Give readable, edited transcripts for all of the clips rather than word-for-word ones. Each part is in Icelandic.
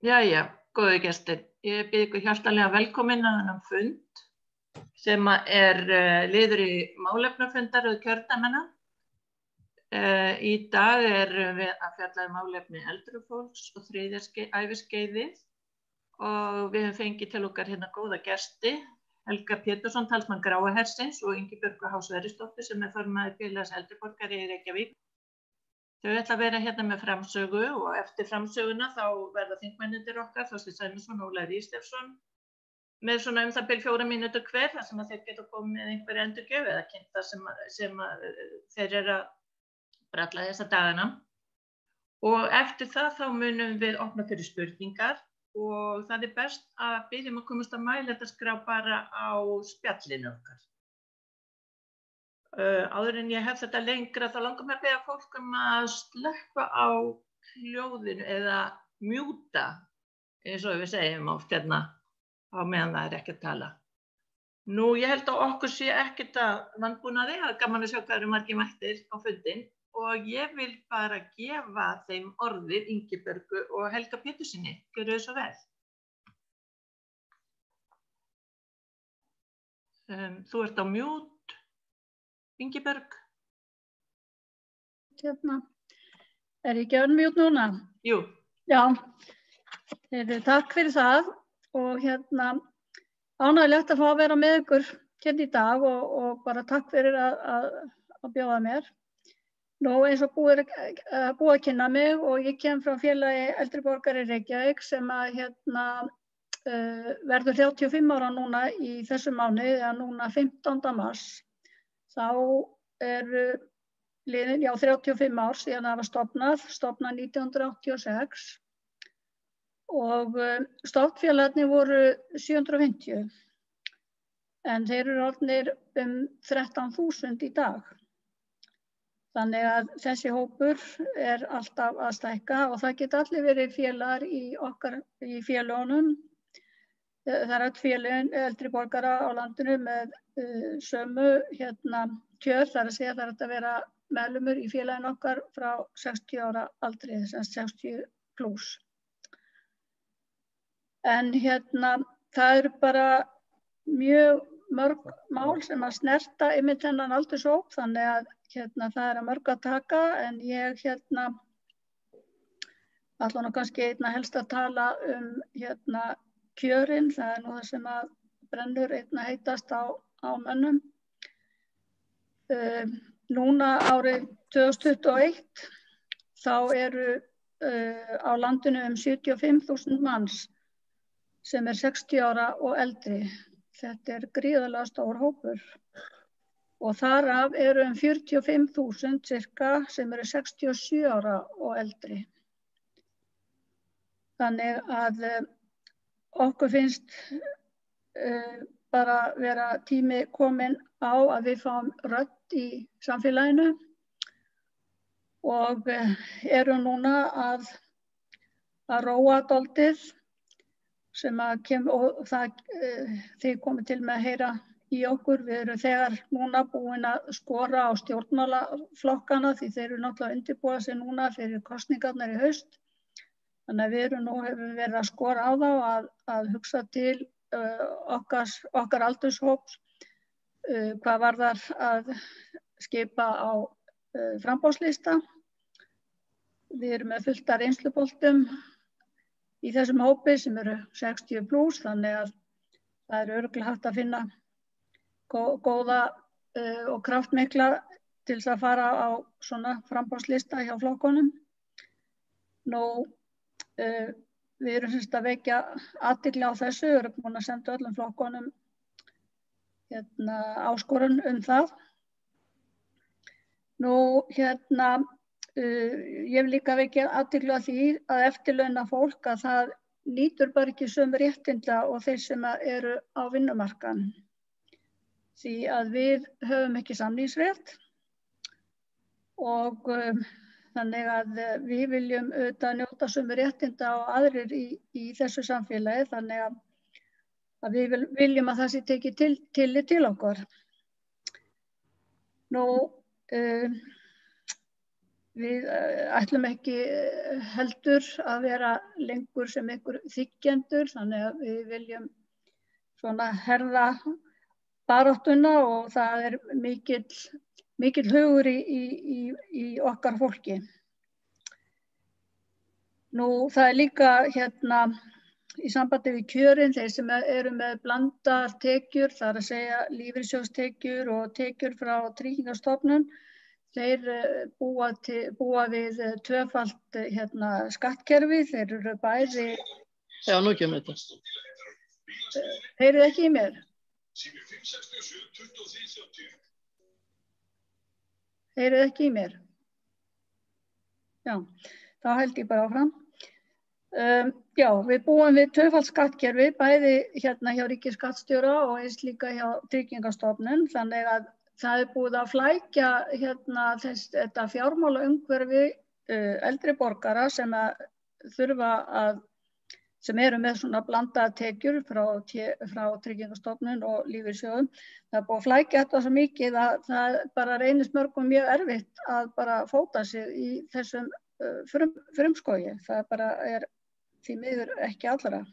Jæja, góðu gestir. Ég býð ykkur hjartanlega velkomin að þennan fund sem liður í málefnafundaröð kjördæmanna. Í dag erum við að fjalla um málefni eldra fólks og þriðja æviskeiðið og við höfum fengið til okkar hérna góða gesti, Helga Pétursson, talsmann Gráa hersins og Ingibjörgu H. Sverrisdóttir sem formaður félags eldri borgara í Reykjavík. Þau ætla að vera hérna með framsögu og eftir framsöguna þá verða þingmennirnir okkar, Þorsteinn Sæmundsson og Ólafur Ísleifsson, með svona það bil 4 mínútur hver, þar sem þeir geta komið með einhverja endurgjöf eða kynnt það sem þeir eru að bralla þessa dagana. Og eftir það þá munum við opna fyrir spurningar og það best að byrjum að komast að mælendaskrá bara á spjallinu okkar. Áður en ég hef þetta lengra þá langar mér að biðja fólk að slökkva á hljóðinu eða mjúta, eins og við segjum oft hérna á meðan það ekki að tala. Nú, ég held að okkur sé ekkert að vanbúnaði, það gaman að sjá hvað eru margir mættir á fundin og ég vil bara gefa þeim orðið Ingibjörgu og Helga Pétursinni. Gjörðu þið svo vel. Þú ert á mjút. Ingibjörg. Hérna, ég ekki mjút núna? Jú. Já, takk fyrir það og ánægilegt að fá að vera með ykkur hérna í dag og bara takk fyrir að bjóða mér. Nú eins og búið að kynna mig og ég kem frá félagi eldri borgara í Reykjavík sem að verður 35 ára núna í þessum mánuði, eða núna 15. mars. Þá liðin, 35 ár síðan það var stofnað 1986 og stofnfélagarnir voru 750 en þeir eru orðnir 13.000 í dag. Þannig að þessi hópur alltaf að stækka og það geta allir verið félagar í félögunum. Það öll félögin eldri borgara á landinu með sömu kjör, þar að segja það að vera meðlimur í félaginu okkar frá 60 ára aldri, þess að 60 plus. En það eru bara mjög mörg mál sem að snerta einmitt þennan aldurshóp, þannig að það að mörg að taka en ég ætla nú kannski einna helst að tala kjörin, það nú það sem að brennur einna heitast á mönnum. Núna árið 2021 þá eru á landinu 75.000 manns sem 60 ára og eldri. Þetta gríðarlega stór hópur og þar af eru 45.000 cirka sem 67 ára og eldri. Þannig að okkur finnst bara vera tími kominn á að við fáum rödd í samfélaginu og eru núna að róa dálítið sem að og þið komið til með að heyra í okkur. Við erum þegar núna búin að skora á stjórnmálaflokkana því þeir eru náttúrulega að undirbúa sig núna fyrir kosningarnar í haust. Þannig að höfum verið að skora á þá að hugsa til okkar aldurshóps hvað varðar að skipa á framboðslista. Við erum með fullt af reynsluboltum í þessum hópi sem eru 60 plus, þannig að það örugglega hægt að finna góða og kraftmikla til þess að fara á svona framboðslista hjá flokkunum. Nú, við erum semst að vekja athygli á þessu, við erum búin að senda öllum flokkunum áskorun það. Nú, ég vil líka vekja athygli á því að eftirlauna fólk að það nýtur bara ekki sömu réttinda og þeir sem eru á vinnumarkaðnum. Því að við höfum ekki samningsrétt og þannig að við viljum auðvitað njóta sömu réttinda og aðrir í þessu samfélagi, þannig að við viljum að það sé tekið tillit til okkur. Nú, við ætlum ekki heldur að vera lengur sem einhver þiggjendur, þannig að við viljum svona herða baráttuna og það mikill hugur í okkar fólki. Nú, það líka í sambandi við kjörin, þeir sem eru með blandaðar tekjur, það að segja lífeyrissjóðstekjur og tekjur frá Tryggingastofnun, þeir búa við tvöfalt skattkerfi, þeir eru bæði... Já, nú kemur þetta. Heyrið ekki í mér? Heyrið ekki í mér? Já, þá held ég bara áfram. Já, við búum við tvöfalt skattkerfi, bæði hjá ríkisskattstjóra og eins líka hjá Tryggingastofnun, þannig að það búið að flækja þetta fjármálaumhverfi eldri borgara sem eru með svona blandaðar tekjur frá Tryggingastofnun og lífeyrissjóðum. Það búið að flækja þetta svo mikið að það bara reynist mörgum mjög erfitt að bara fóta sig í þessum frumskógi. Það bara því miður ekki allra.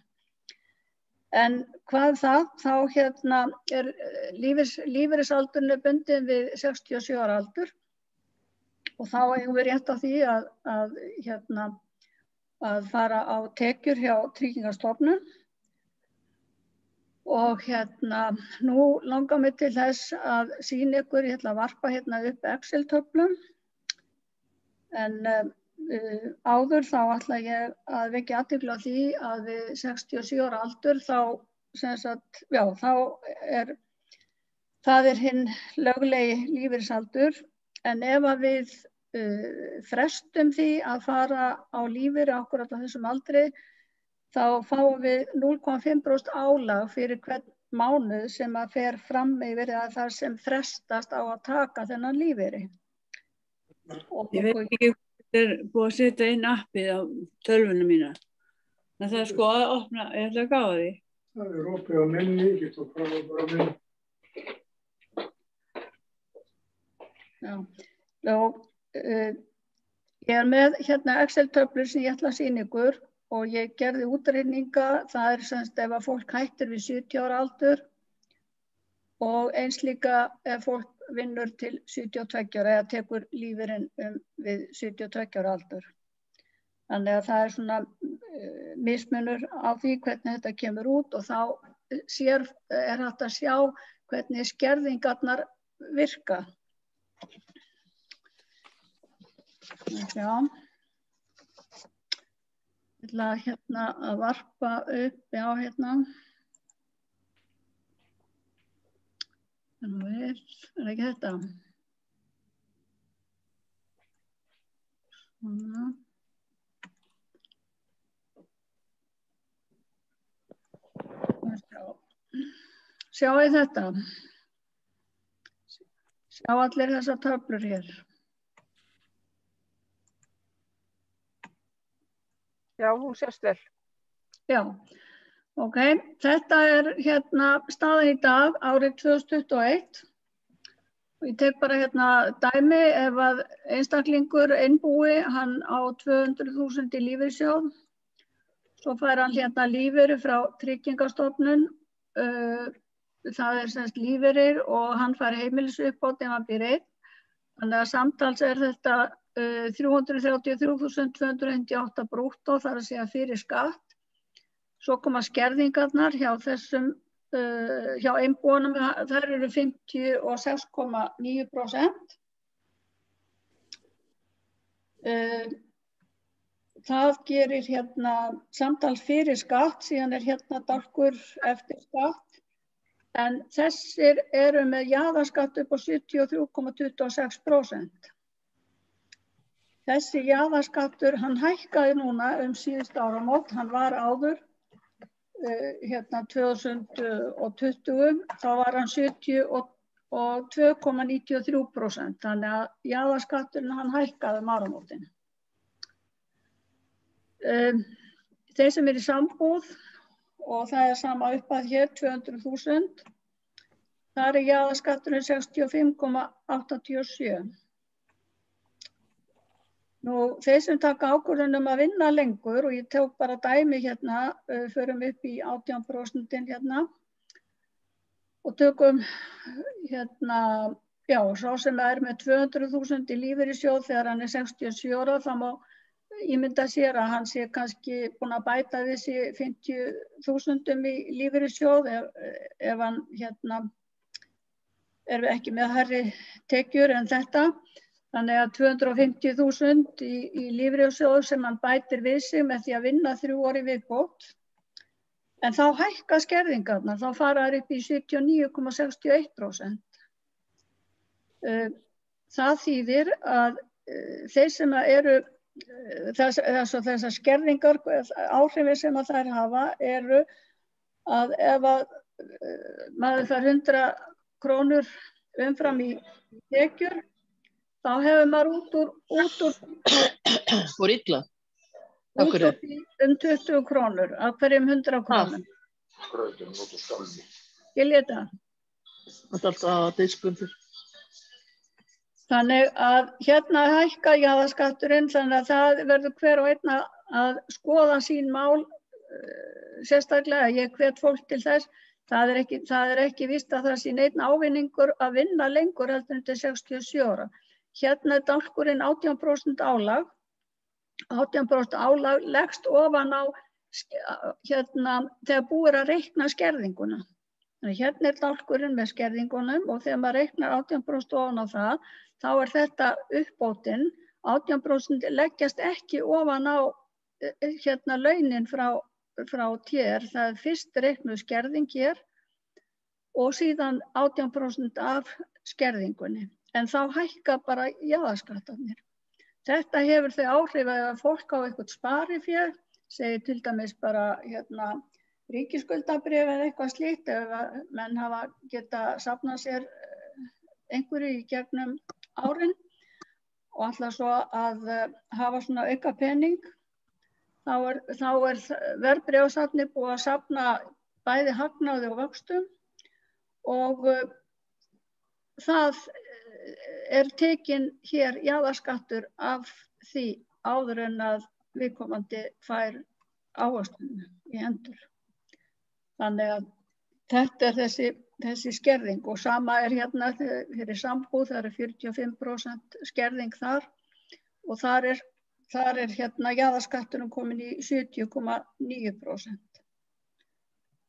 En hvað þá lífeyrisaldurinn bundinn við 67 ára aldur og þá eigum við rétt á því að fara á tekjur hjá Tryggingastofnun og nú langar mig til þess að sýna ykkur, ég ætla að varpa upp Excel-töflum en áður þá ætla ég að vekja athygli á því að við 67 ára aldur það hinn löglegi lífeyrisaldur en ef að við frestum því að fara á lífeyri akkúrat á þessum aldri þá fáum við 0,5% álag fyrir hvern mánuð sem að fer fram yfir að það sem frestast á að taka þennan lífeyri. Ég veit ekki búið að setja inn appið á tölvuna mína. Það er sko að opna, ég ætla að gáða því. Það er opið á minni, ég get að fara bara minni. Já, ég með Excel-töflur sem ég ætla að sýna ykkur og ég gerði útreikninga, það semst ef að fólk hættir við 70 ára aldur og eins líka ef fólk vinnur til 72 ára eða tekur lífeyrinn við 72 ára aldur. Þannig að það svona mismunur á því hvernig þetta kemur út og þá hægt að sjá hvernig skerðingarnar virka. Já. Ég ætla að varpa upp, já ekki þetta. Svona. Sjáu þetta. Sjá allir þessar töflur hér. Já, hún sést vel. Já. Ok, þetta staðan í dag árið 2021 og ég tek bara dæmi ef að einstaklingur einbúi, hann á 200.000 í lífeyrissjóð, svo fær hann lífeyri frá Tryggingastofnun, það semst lífeyrir og hann fær heimilisuppbót ef hann býr einn, þannig að samtals þetta 333.298 brúttó, það að segja fyrir skatt. Svo koma skerðingarnar hjá þessum, hjá einbúanum, þær eru 56,9%. Það gerir samtals fyrir skatt, síðan dálkur eftir skatt, en þessir eru með jaðarskatt upp á 73,26%. Þessi jaðarskattur, hann hækkaði núna síðustu áramót, hann var áður 2020, þá var hann 72,93%, þannig að jaðarskatturinn hann hækkaði áramótin. Þeir sem eru í sambúð, og það sama upphæð hér, 200.000, þar jaðarskatturinn 65,87%. Nú, þeir sem taka ákvörðun að vinna lengur, og ég tók bara dæmi hérna, förum upp í 18% hérna, og tökum hérna, já, sá sem með 200.000 í lífeyrissjóð þegar hann 67 ára, þá má ímynda sér að hann sé kannski búinn að bæta við sig 50.000 í lífeyrissjóð ef hann hérna ekki með hærri tekjur en þetta. Þannig að 250.000 í lífeyrissjóð sem hann bætir við sig með því að vinna 3 ár í viðbót. En þá hækka skerðingarnar, þá fara þær upp í 79,61%. Það þýðir að þeir sem eru, þessar skerðingar, áhrifin sem að þær hafa eru að ef að maður fær 100 krónur umfram í tekjur, þá hefur maður út úr Fór illa? út úr 20 krónur af hverjum 100 krónum. Skilji þetta? Það er alltaf að diskundur. Þannig að hérna hækka jaðarskatturinn, þannig að það verður hver og einn að skoða sín mál sérstaklega. Ég hvet fólk til þess. Það er ekki víst að það sé neinn ávinningur að vinna lengur heldur til 67 ára. Hérna er dálkurinn 18% álag. 18% álag leggst ofan á hérna þegar búið að reikna skerðinguna. Þannig hérna er dálkurinn með skerðingunum og þegar maður reiknar 18% ofan á það, þá er þetta uppbótin. 18% leggjast ekki ofan á hérna launin frá TR. Það er fyrst reiknuð skerðing hér og síðan 18% af skerðingunni. En þá hækka bara jaðarskattarnir. Þetta hefur þau áhrif að fólk á eitthvað sparifé, segir til dæmis bara hérna ríkisskuldabréf eða eitthvað slíkt, ef menn hafa geta safnað sér einhverju í gegnum árin og ætla svo að hafa svona auka pening, þá er verðbréfasafnið búið að safna bæði hagnaði og vöxtum og það er tekin hér jaðarskattur af því áður en að viðkomandi fær ávöxtunina í hendur. Þannig að þetta er þessi skerðing og sama er hérna fyrir sambúð, það er 45% skerðing þar og þar er hérna jaðarskatturinn komin í 70,9%.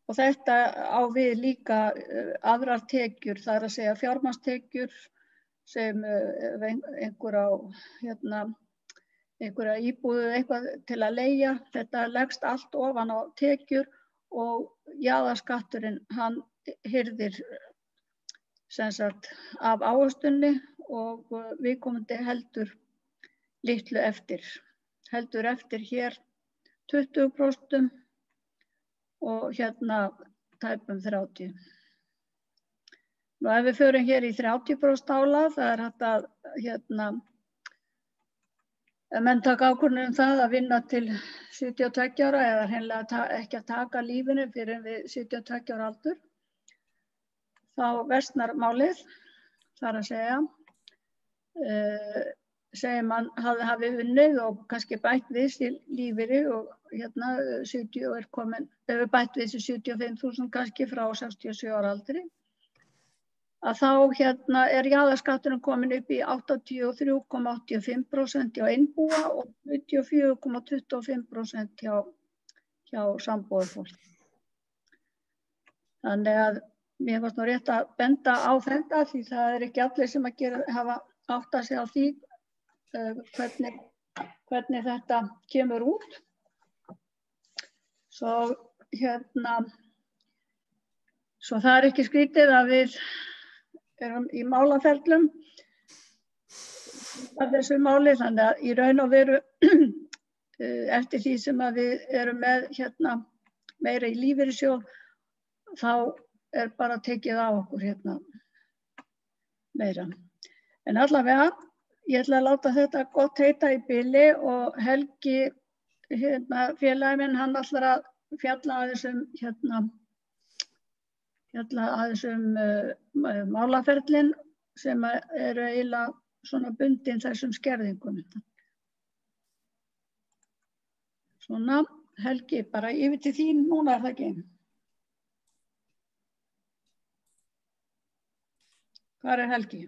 Og þetta á við líka aðrar tekjur, það er að segja fjármagnstekjur sem einhver á einhverja íbúðu eitthvað til að leigja, þetta leggst allt ofan á tekjur og jaðarskatturinn hann hirðir sem sagt af ávöxtunni og viðkomandi heldur litlu eftir. Heldur eftir hér 20% og hérna tæpum 30%. Nú ef við förum hér í 30% álag, það er hægt að hérna menn taka ákvörðun það að vinna til 72 ára eða hreinlega ekki að taka lífinu fyrir við 72 ára aldur. Þá versnar málið, þar að segja, segir mann hafi unnið og kannski bætt við sér lífeyri og hérna 70 og hefur bætt við sér 75.000 kannski frá 67 ára aldri. Að þá hérna jaðarskatturinn komin upp í 83,85% hjá einbúa og 74,25% hjá sambúðarfólki. Þannig að mér fannst nú rétt að benda á þetta því það er ekki allir sem að hafa áttað sig á því hvernig þetta kemur út. Svo það er ekki skrítið að við erum í málaferlum af þessu máli, þannig að í raun og veru eftir því sem að við erum með hérna meira í lífeyrissjóð þá er bara tekið á okkur hérna meira. En allavega, ég ætla að láta þetta gott heita í bili og Helgi hérna, félagi minn, hann ætlar að fjalla aðeins málaferlin sem eru eiginlega svona bundin þessum skerðingum. Svona, Helgi, bara yfir til þín núna það ekki. Hvar Helgi?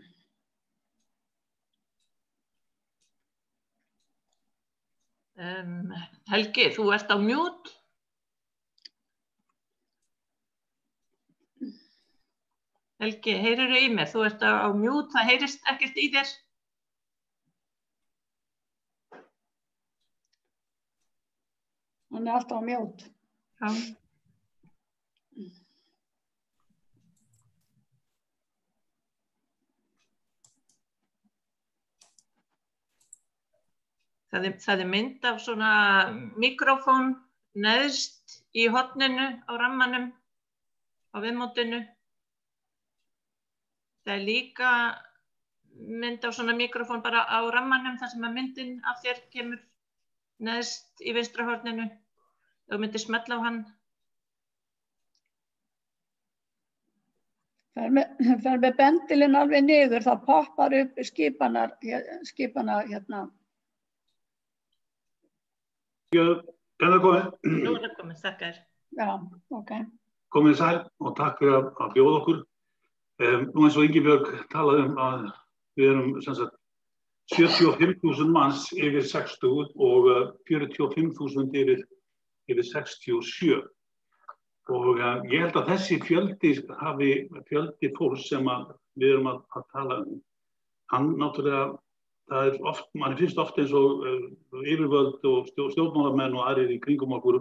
Helgi, þú ert á mute. Helgi, heyrirðu í mér? Þú ert á mute, það heyrist ekkert í þér. Hann alltaf á mute. Já. Það mynd af svona mikrofón neðst í horninu á rammanum, á viðmótinu. Það líka mynd af svona mikrofón bara á rammanum þar sem að myndin af þér kemur neðst í vinstra horninu. Þú myndir smella á hann. Fer með bendilinn alveg niður, það poppar upp skipana hérna. Það komið. Nú það komið, þakka þér. Já, ok. Komið sæl og takk fyrir að bjóða okkur. Nú eins og Ingibjörg talaði að við erum sem sagt 75.000 manns yfir 60 og 45.000 yfir 67. Og ég held að þessi fjöldi fólks sem við erum að tala hann náttúrulega, það oft, manni finnst oft eins og yfirvöld og stjórnmálamenn og aðrir í kringum okkur,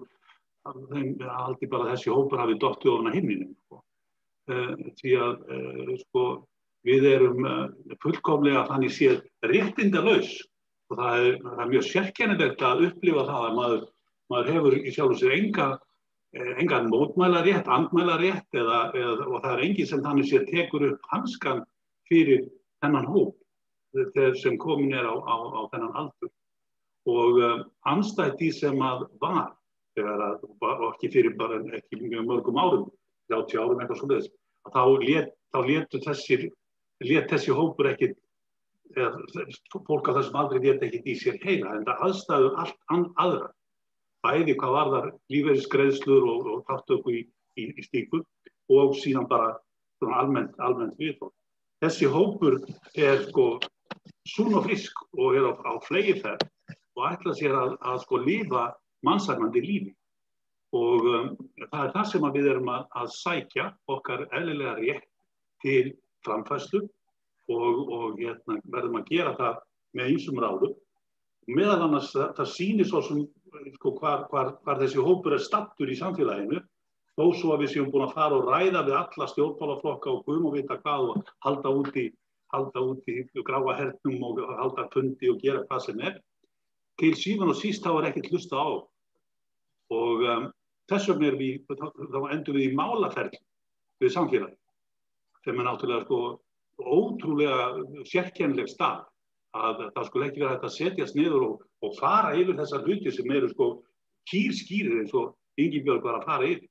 þeim haldi bara þessi hópur hafi dottið ofan af himninum. Því að við erum fullkomlega þannig séð réttindalaus og það er mjög sérkennilegt að upplifa það að maður hefur í sjálfu sér engan mótmælarétt, andmælarétt og það er enginn sem þannig séð tekur upp hanskan fyrir þennan hóp sem komin á þennan aldur. Og andstætt því sem að var, og ekki fyrir bara ekki mjög mörgum árum, 30 árum eitthvað svoleiðis, þá lét þessi hópur ekkit, fólk á þessum aldri lét ekkit í sér heyra, en það aðstæður allt aðra, bæði hvað varðar lífeyrisgreiðslur og þátttöku í slíku og síðan bara almennt viðhorf. Þessi hópur er sún og frisk og er á fleygiferð og ætla sér að lifa mannsæmandi lífi. Og það er það sem við erum að sækja okkar eðlilega rétt til framfærslu og verðum að gera það með ýmsum ráðum. Meðal annars það sýnir svo sem hvar þessi hópur er staddur í samfélaginu, þó svo að við séum búin að fara og ræða við alla stjórnmálaflokka og guð og vita hvað og halda út í gráa hernum og halda fundi og gera hvað sem er. Til síðan og síst þá er ekkert hlusta á. Og þess vegna þá endum við í málaferli við samfélagi. Sem er náttúrulega ótrúlega sérkennileg stað að það skulle ekki vera hægt að setjast niður og fara yfir þessar hluti sem eru kýrskýrir eins og Ingibjörg var að fara yfir.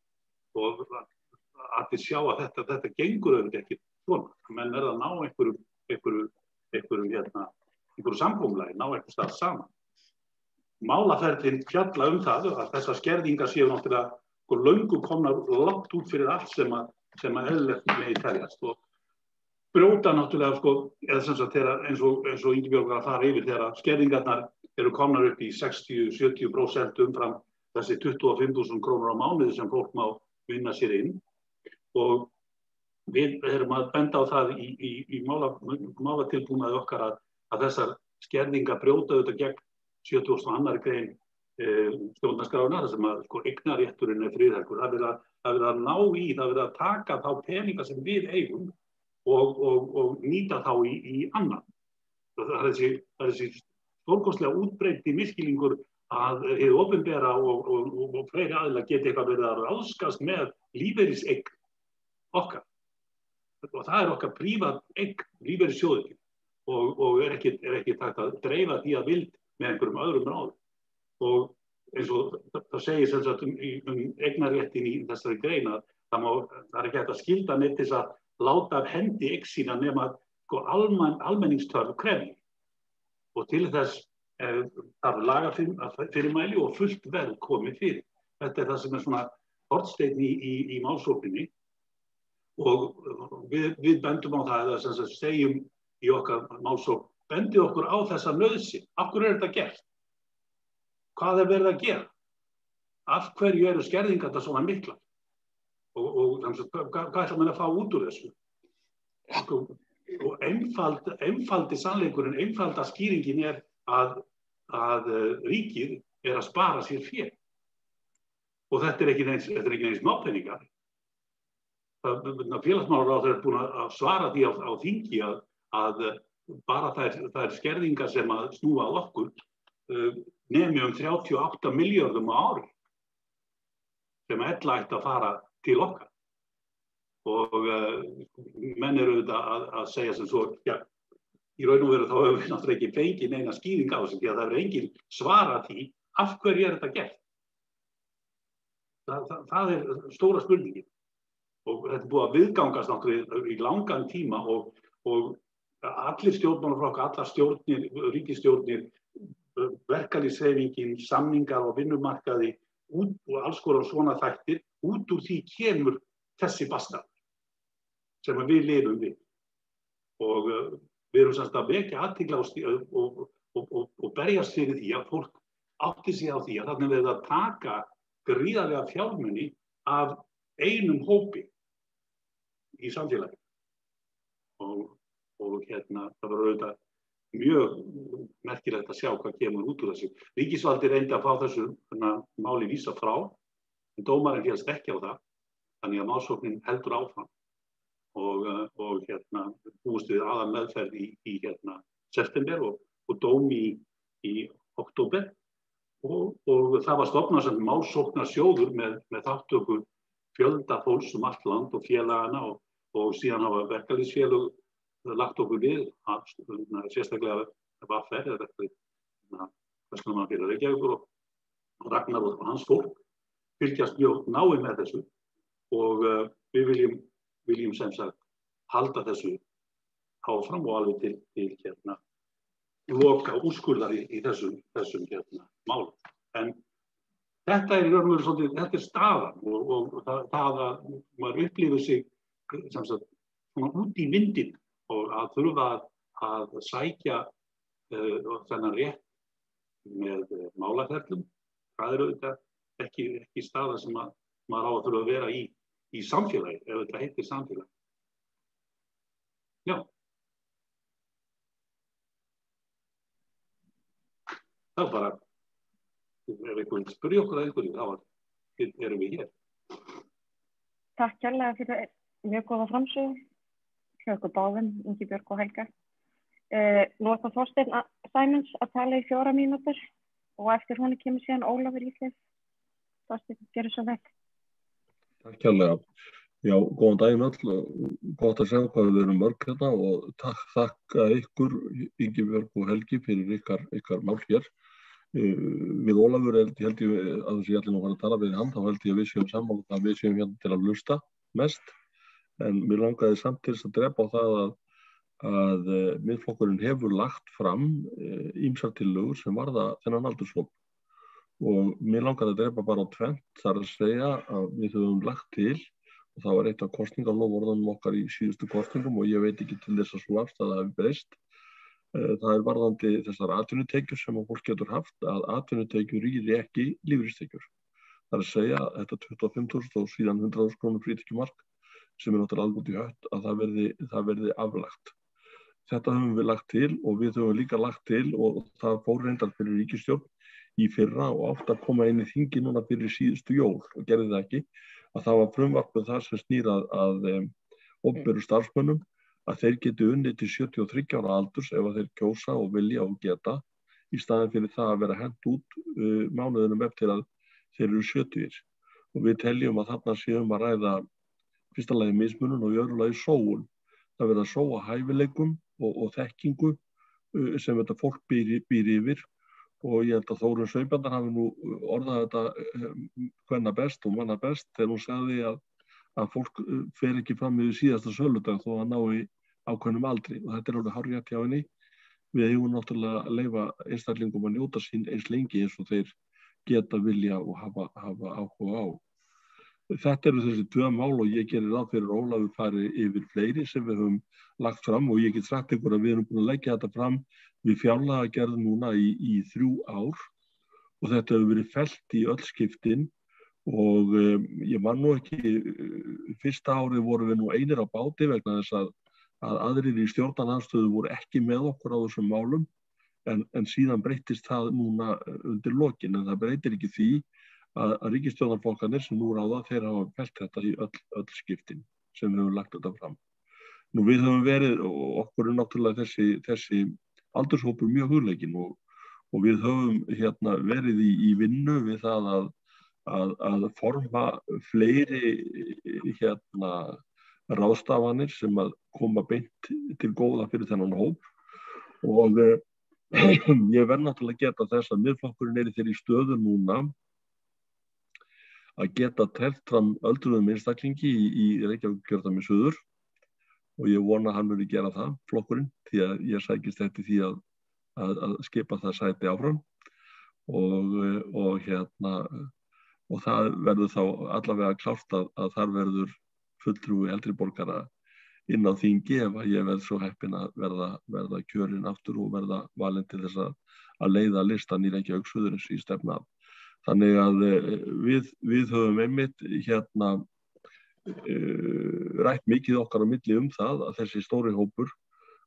Og að þið sjá að þetta gengur auðvitað ekki svona. Menn verða að ná einhverju samkomulagi, ná einhver stað saman. Málaferlin fjalla það að þessar skerðingar séu náttúrulega löngu komnar langt út fyrir allt sem eðlilegt megi teljast. Og brjóta náttúrulega, eða sem sagt eins og Ingibjörg var að fara yfir þegar skerðingarnar eru komnar upp í 60-70% umfram þessi 25.000 krónur á mánuði sem fólk má vinna sér inn. Og við erum að benda á það í málatilbúnaði okkar að þessar skerðingar brjóta auðvitað gegn 72. grein stjórnarskrárinnar sem að eignarrétturinn er friðhelgur. Það er að ná í, það er að taka þá peninga sem við eigum og nýta þá í annan. Það er þessi stórkostlega útbreiddi misskilningur að hið opinbera og fleiri aðilar geti eitthvað verið að ráðskast með lífeyriseign okkar. Og það er okkar prívat eign, lífeyrissjóðurinn, og er ekki hægt að dreifa því að vild með einhverjum öðrum ráðum. Og eins og það segir sem sagt eignarréttin í þessari grein að það er ekki hægt að skylda neitt til að láta af hendi eign sína nema almenningstörf krefji. Og til þess þarf lagafyrirmæli og fullt verð komið fyrir. Þetta það sem svona hornsteinn í málsókninni og við bendum á það eða sem sagt segjum í okkar málsókn, bendið okkur á þessa nauðsyn. Af hverju þetta gert? Hvað verið að gera? Af hverju eru skerðingarnar svona miklar? Og hvað ætla menn að fá út úr þessu? Og einfaldi sannleikurinn, einfalda skýringin að ríkið að spara sér fé. Og þetta ekki eins smápeningar. Félagsmálaráðherra búin að svara því á þingi að bara þær skerðingar sem að snúa að okkur nemi 38 milljörðum á ári sem ella ætti að fara til okkar. Og menn eru auðvitað að segja sem svo, já, í raun og veru þá hefur við náttúrulega ekki fengið neina skýring á þessu því að það er engin svara því af hverju þetta gert. Það stóra spurningin. Og þetta búið að viðgangast náttúrulega í langan tíma og allir stjórnmálaflokkar, allar stjórnir, ríkisstjórnir, verkalýðshreyfingin, samningar á vinnumarkaði og alls konar svona þættir, út úr því kemur þessi bastard sem við lifum við. Og við erum semst að vekja athygli og berjast fyrir því að fólk átti sig á því að þarna verið að taka gríðarlega fjármuni af einum hópi í samfélagi. Og það var auðvitað mjög merkilegt að sjá hvað kemur út úr þessu. Ríkisvaldi reyndi að fá þessu máli vísað frá, en dómarinn féllst ekki á það, þannig að málsóknin heldur áfram. Og búist við aðalmeðferð í september og dóm í október. Og það var stofnað sem málsóknarsjóður með þátttöku fjölda fólks allt land og félagana og síðan hafa verkalýðsfélög lagt okkur við, sérstaklega VR, Verslunarmannafélag Reykjavíkur og Ragnar og hans fólk fylgjast mjög náið með þessu og við viljum sem sagt halda þessu áfram og alveg til loka úrskurðar í þessum málum. En þetta í raun og veru svolítið, þetta staðan og það að maður upplifir sig sem sagt svona út í vindinn og að þurfa að sækja þennan rétt með málaferlum. Það auðvitað ekki staða sem maður á að þurfa að vera í samfélagi, ef þetta heitir samfélagi. Já. Það bara, ef einhvern spyrja okkur að einhverju, þá erum við hér. Takk kærlega fyrir mjög góða framsögu. Hjá okkur báðum, Ingibjörg og Helga. Nú það Þorsteinn Sæmunds að tala í 4 mínútur og eftir honum kemur síðan Ólafur Ísleif. Þorsteinn, gerðu svo vel. Takk kærlega. Já, góðan daginn öll. Gott að segja hvað við erum mörg hérna og þakka ykkur, Ingibjörg og Helgi, fyrir ykkar mál hér. Við Ólafur held ég að þessi allir nú var að tala við hann, þá held ég að við séum sammála að við séum hérna til að hlusta mest. En mér langaði samt til þess að drepa á það að Miðflokkurinn hefur lagt fram ýmsar tillögur sem varða þennan aldurshóp. Og mér langaði að drepa bara á tvennt, þar að segja að við höfum lagt til, og það var eitt af kosningaloforðunum okkar í síðustu kosningum og ég veit ekki til þess að svo afstæða hafi breyst. Það varðandi þessar atvinnutekjur sem fólk getur haft, að atvinnutekjur rýri ekki lífeyristekjur. Það að segja þetta 25.000 og síðan 100.000 krónur frítekjumark sem náttúrulega alveg út í hött að það verði aflagt. Þetta höfum við lagt til og við höfum líka lagt til og það fór reyndar fyrir ríkisstjórn í fyrra og átti að koma inn í þingi núna fyrir síðustu jól og gerði það ekki, að það var frumvarpið þar sem snýr að opinberum starfsmönnum að þeir geti unnið til 73 ára aldurs ef að þeir kjósa og vilja og geta í staðinn fyrir það að vera hent út mánuðinum eftir að þeir eru 70. Og við teljum að þarna séum að ræða fyrsta lagi mismunun og í öðru lagi sóun. Það verður að sóa hæfileikum og þekkingu sem þetta fólk býr yfir og ég held að Þórunn Sveinbjarnar hafi nú orðað þetta hvenna best og manna best þegar hún sagði að fólk fer ekki fram yfir síðasta söludag þó að ná í ákveðnum aldri og þetta alveg hárrétt hjá henni. við eigum náttúrulega að leyfa einstaklingum að njóta sín eins lengi eins og þeir geta, vilja og hafa áhuga á. Þetta eru þessi 2 mál og ég gerir ráð fyrir Ólafur fari yfir fleiri sem við höfum lagt fram og ég get sagt ykkur að við erum búin að leggja þetta fram við fjárlagagerð núna í 3 ár og þetta hefur verið fellt í öll skiptin og ég man nú ekki, fyrsta árið vorum við nú einir á báti vegna þess að aðrir í stjórnarandstöðu voru ekki með okkur á þessum málum en síðan breyttist það núna undir lokin en það breytir ekki því að ríkisstjórnarflokkarnir sem nú ráða þeir hafa fellt þetta í öll skiptin sem við höfum lagt þetta fram. Nú við höfum verið og okkur náttúrulega þessi aldurshópur mjög hugleikinn og við höfum verið í vinnu við það að forma fleiri ráðstafanir sem að koma beint til góða fyrir þennan hóp og ég verð náttúrulega að geta þess að Miðflokkurinn í þeirri stöðu núna að geta teflt fram öldruðum einstaklingi í Reykjavíkurkjördæmi suður og ég vona að hann muni gera það, flokkurinn, því að ég sækist eftir því að skipa það sæti áfram og það verður þá allavega klárt að þar verður fulltrúi eldri borgara inn á þingi ef að ég verð svo heppinn að verða kjörinn aftur og verða valinn til þess að leiða listan í Reykjavík suðurins í stefna. Þannig að við höfum einmitt rætt mikið okkar á milli það að þessi stóri hópur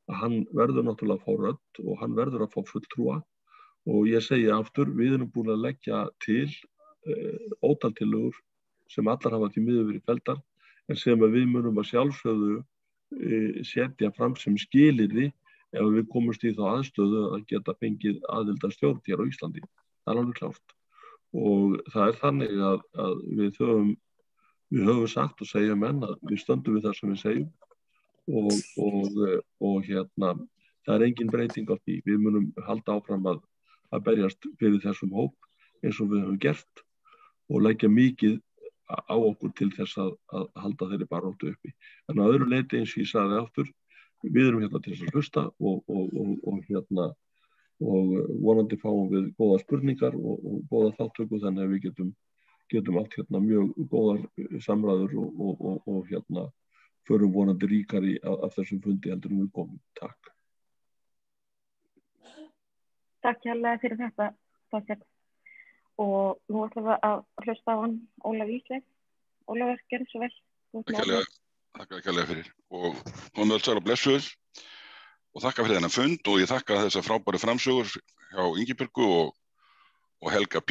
að hann verður náttúrulega að fá rödd og hann verður að fá fulltrúa og ég segi aftur, við erum búin að leggja til ótal tillögur sem allar hafa því miður verið felldar en sem að við munum að sjálfsögðu setja fram sem skilyrði ef við komumst í þá aðstöðu að geta fengið aðildarstjórn hér á Íslandi. Það er alveg klárt og það er þannig að við höfum sagt og segja menn að við stöndum við það sem við segjum og það er engin breyting á því. Við munum halda áfram að berjast fyrir þessum hóp eins og við höfum gert og leggja mikið á okkur til þess að halda þeirri baráttu uppi. En að öðru leyti eins og ég sagði aftur, við erum til þess að hlusta og vonandi fáum við góða spurningar og góða þáttöku þannig að við getum átt mjög góðar samræður og förum vonandi ríkari af þessum fundi heldur við komum. Takk. Takk hérlega fyrir þetta, Þorsteinn. Og nú ætlum við að hlusta á hann Ólaf Ísleif. Ólafur, gerðu svo vel. Takk hérlega fyrir. Og komum við alls að blessuð og þakka fyrir þennan fund og ég þakka þessa frábæru framsögur hjá Ingibjörgu og Helga P.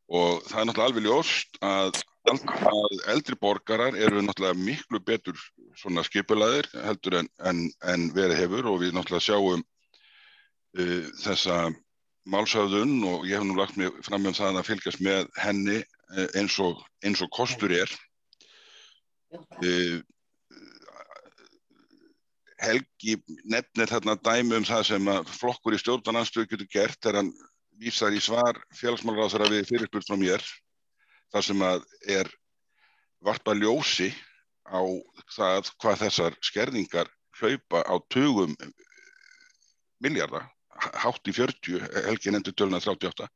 Og það er náttúrulega alveg ljóst að eldri borgarar eru náttúrulega miklu betur svona skipulagðir heldur en verið hefur og við náttúrulega sjáum þessa málshöfðun og ég hef nú lagt mig fram það að fylgjast með henni eins og kostur er. Helgi nefnir þarna dæmi það sem að flokkur í stjórnarandstöðu getur gert þegar hann vísar í svar félagsmálaráðherra við fyrirspurn frá mér þar sem að varpa ljósi á það hvað þessar skerðingar hlaupa á tugum milljarða, hátt í 40, Helgi nefndi töluna 38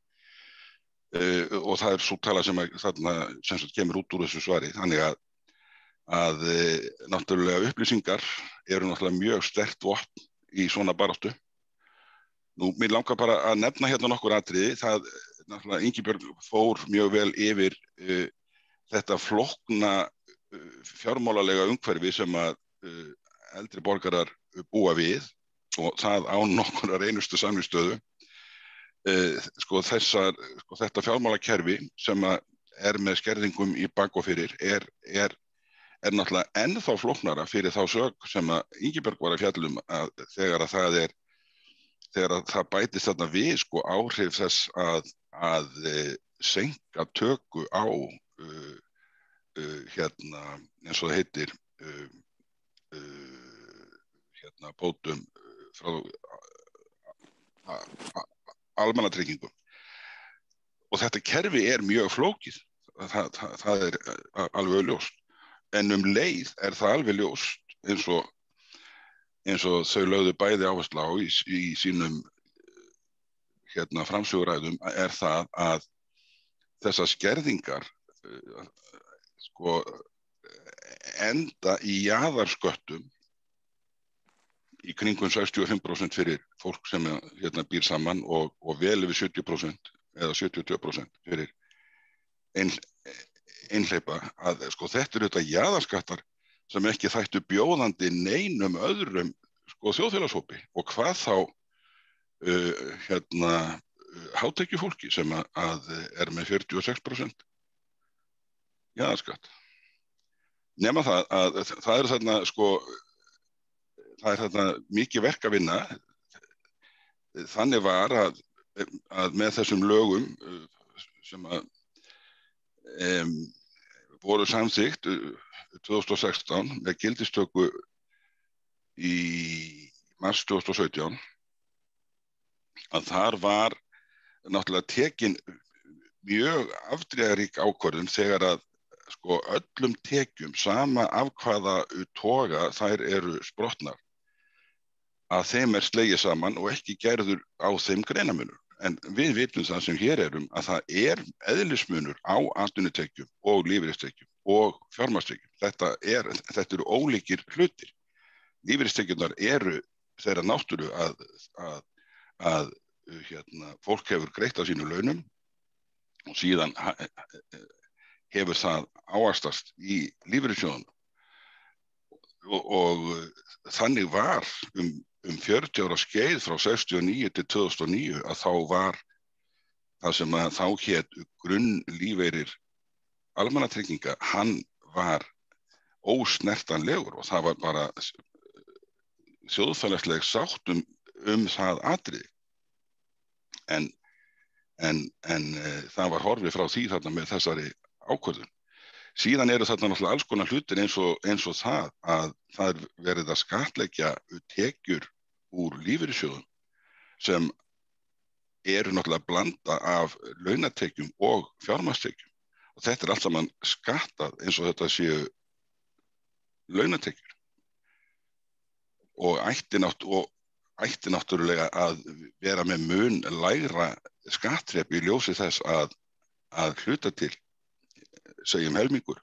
og það er svo tala sem þarna sem kemur út úr þessu svari. Þannig að náttúrulega upplýsingar eru náttúrulega mjög sterkt vopn í svona baráttu. Nú, mér langar bara að nefna hérna nokkur atriði. Það náttúrulega Ingibjörg fór mjög vel yfir þetta flókna fjármálalega umhverfi sem að eldri borgarar búa við og það án nokkurrar einustu samningsstöðu. Þetta fjármálakerfi sem að með skerðingum í bak og fyrir er náttúrulega ennþá flóknara fyrir þá sök sem að Ingibjörg var að fjalla að þegar það bætist þarna við áhrif þess að seinka töku á eins og það heitir bótum frá almannatryggingum. Og þetta kerfi er mjög flókið, það er alveg ljóst. En leið er það alveg ljóst eins og eins og þau lögðu bæði áherslu á í sínum framsöguræðum það að þessar skerðingar sko enda í jaðarsköttum í kringum 65% fyrir fólk sem býr saman og vel yfir 70% eða 72% fyrir einhleypa að sko þetta eru þetta jaðarskattar sem ekki þættu bjóðandi neinum öðrum sko þjóðfélagshópi og hvað þá hátekjufólki sem að með 46% jaðarskatt. Nema það að það er þarna sko það er þarna mikið verk að vinna. Þannig var að með þessum lögum sem að voru samþykkt 2016 með gildistöku í mars 2017 að þar var náttúrulega tekin mjög afdrifarík ákvörðun þegar að sko öllum tekjum sama af hvaða toga þær eru sprottnar að þeim slegið saman og ekki gerður á þeim greinarmunur. En við vitum það sem hér erum að það eðlismunur á atvinnutekjum og lífeyristekjum og fjármagnstekjum. Þetta eru ólíkir hlutir. Lífeyristekjurnar eru þeirra náttúru að fólk hefur greitt á sínu launum og síðan hefur það ávaxtast í lífeyrissjóðunum og þannig var um 40 ára skeið frá 69 til 2009 að þá var það sem að þá hét grunnlífeyrir almannatrygginga, hann var ósnertanlegur og það var bara þjóðfélagsleg sátt það atriði. En það var horfið frá því þarna með þessari ákvörðun. Síðan eru þarna náttúrulega alls konar hlutir eins og það að það er verið að skattleggja tekjur úr lífeyrissjóðum sem eru náttúrulega blanda af launatekjum og fjármagnstekjum. Og þetta allt saman skattað eins og þetta séu launatekjur. Og ætti náttúrulega að vera með mun lægra skattþrep í ljósi þess að hluta til segjum helmingur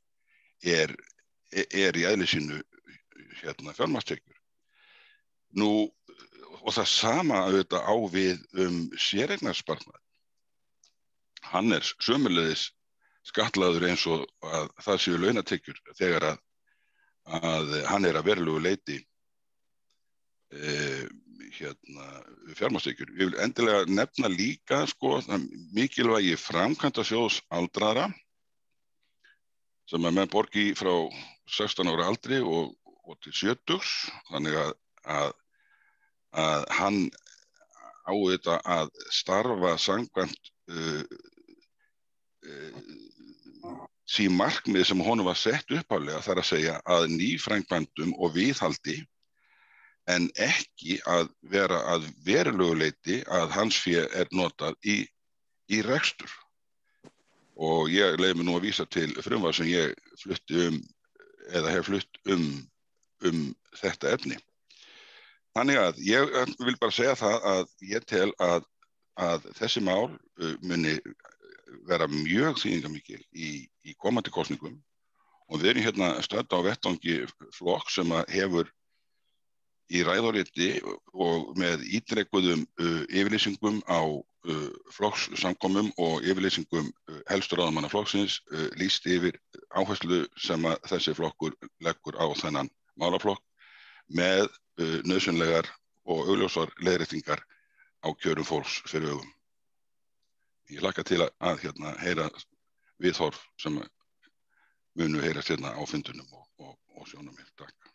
er í eðli sínu fjármagnstekjur. Nú og það sama auðvitað á við séreignarsparnað. Hann sömuleiðis skattlagður eins og að það séu launatekjur þegar að hann að verulegu leyti fjármagnstekjur. Ég vil endilega nefna líka sko mikilvægi framkvæmdasjóðs aldraðra sem menn borgi frá 16 ára aldri og til 70, þannig að hann á þetta að starfa samkvæmt því markmið sem honum var sett upphaflega, þar að segja að nýframkvæmdum og viðhaldi en ekki að vera að verulegu leyti að hans fé notað í rekstur. Og ég leyfi mig nú að vísa til frumvarp sem ég flutti eða hef flutt þetta efni. Þannig að ég vil bara segja það að ég tel að þessi mál muni vera mjög þýðingarmikil í komandi kosningum og við erum stödd á vettvangi flokk sem hefur í ræðuriti og með ítrekuðum yfirlýsingum á flokkssamkomum og yfirlýsingum helstu ráðamanna flokksins lýst yfir áherslu sem að þessi flokkur leggur á þennan málaflokk með nauðsynlegar og augljósar leiðréttingar á kjörum fólks fyrir augum. Ég hlakka til að heyra viðhorf sem munu heyrast á fundunum og sjónum mér. Takk.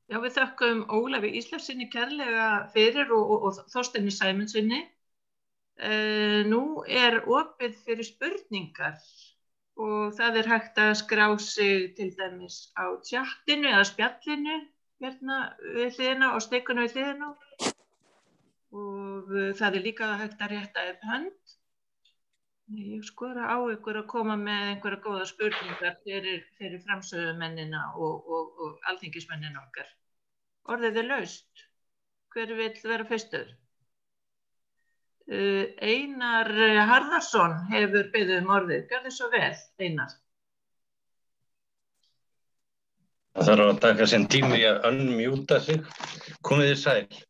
Já, við þökkum Ólafi Ísleifssyni kærlega fyrir og Þorsteini Sæmundsssyni. Nú opið fyrir spurningar og það hægt að skrá sig til dæmis á tjattinu eða spjallinu við hliðina og steikuna við hliðina og það líka hægt að rétta upp hönd Ég skora á ykkur að koma með einhverja góða spurningar fyrir framsögumennina og alþingismennina okkar. Orðið laust. Hver vill vera fyrstur? Einar Harðarsson hefur beðið orðið. Gjörðu svo vel, Einar. Það þarf að taka sinn tími að unmjúta sig. Komið þið sæl.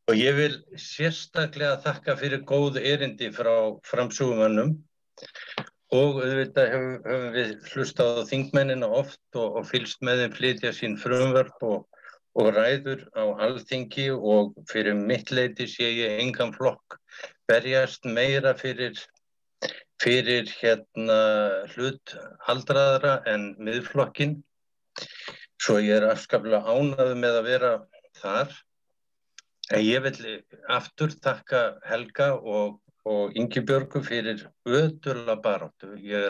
Og ég vil sérstaklega þakka fyrir góð erindi frá framsögumönnum og auðvitað höfum við hlustað á þingmennina oft og fylgst með þeim flytja sín frumvörp og ræður á Alþingi og fyrir mitt leyti sé ég engan flokk berjast meira fyrir hlut aldraðra en Miðflokkinn. Svo ég afskaplega ánægður með að vera þar. En ég vil aftur þakka Helga og Ingibjörgu fyrir ötula baráttu. Ég